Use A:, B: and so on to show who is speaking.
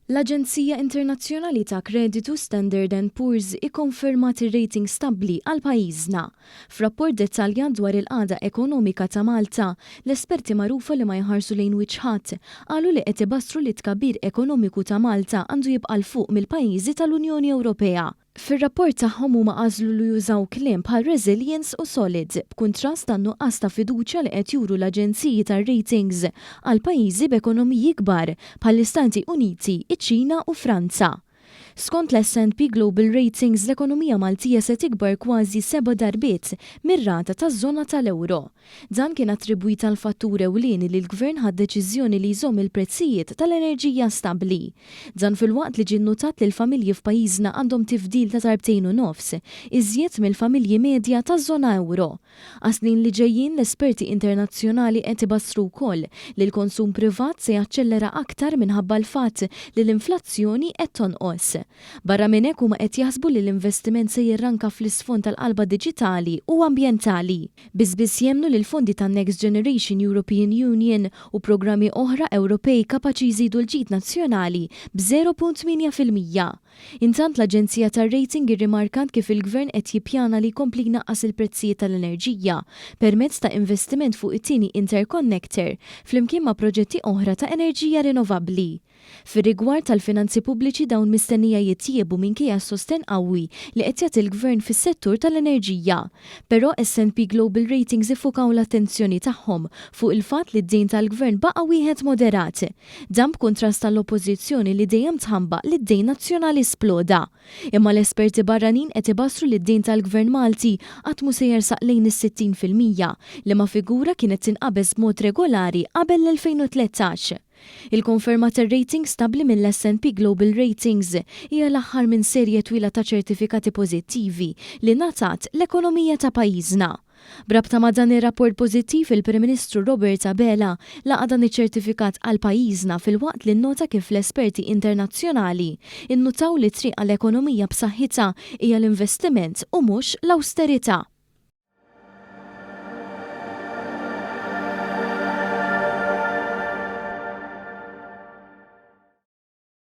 A: L-Aġenzija Internazzjonali ta' Kreditu Standard & Poor's ikkonfermat ir-rating stabbli għal pajjiżna. F'rapport dettaljat dwar il-qagħda ekonomika ta' Malta, l-esperti magħrufa li ma jħarsu lejn wiċċ ħadd qalu li qed ibassru li tkabbir ekonomiku ta' Malta għandu jibqa' l fuq mill-pajjiżi tal-Unjoni Ewropea. Fir-rapport tagħhom huma għażlu li jużaw kliem bħal resilience u solid, b'kuntrast tan-nuqqas ta' fiduċja li qed juru l-aġenziji tar-ratings għal pajjiżi b'ekonomiji kbar bħall-Istati Uniti, iċ-Ċina u Franza. Skont l-S&P Global Ratings l-ekonomija Maltija se tikbar kważi 7 darbiet mir-rata taż-żona tal-Ewro. Dan kien attribwit għal fattur ewlieni li l-Gvern ħad deċiżjoni li jżomm il-prezzijiet tal-enerġija stabbli. Dan fil-waqt li ġie nnotat li l-familji f'pajjiżna għandhom tifdil ta' darbtejn u nofs, iżjed mill-familji medja taż-żona Ewro. Għas-snin li ġejjin l-esperti internazzjonali qed ibassru wkoll li l-konsum privat se jaċċellera aktar minħabba l-fatt li l-inflazzjoni qed tonqos. Barra minn hekk huma qed jaħsbu li l-investiment se jirranka fl-isfond tal-qalba diġitali u ambjentali. Biss jemnu li l-fondi tan-Next Generation European Union u programmi oħra Ewropej kapaċi jżidu l-ġid nazzjonali b'0.8%. Intant l-Aġenzija tar-Rating irrimarkant kif il-Gvern qed jippjana li jkompli jnaqqas il-prezzijiet tal-enerġija permezz ta' investiment fuq it-tieni interconnector flimkien ma' proġetti oħra ta' enerġija rinnovabbli. Fir-rigward tal-finanzi pubbliċi dawn mistennija jittiebu minkejja s-sosten qawwi li qed jagħti l-Gvern fis-settur tal-enerġija. Però S&P Global Ratings ifukaw l-attenzjoni tagħhom fuq il-fatt li d-dejn tal-Gvern baqa' wieħed moderat. Dan b'kuntrast tal-Oppożizzjoni li dejjem tħamba li d-dejn nazzjonali sploda. Imma l-esperti barranin qed ibassru li d-dejn tal-Gvern Malti qatt mhu se jersaq lejn is-60% li ma figura kienet tinqabeż b'mod regolari qabel l-2013. Il-konferma tar-rating stabbli mill-S&P Global Ratings hija l-aħħar minn serje twila ta' ċertifikati pożittivi li ngħatat l-ekonomija ta' pajjiżna. Brabta ma' dan ir-rapport pożittiv il-Prim Ministru Robert Abela laqa' dan iċ-ċertifikat għal pajjiżna fil-waqt li nnota kif l-esperti internazzjonali innutaw li triq għall-ekonomija b'saħħitha hija l-investiment u mhux l-awsterità.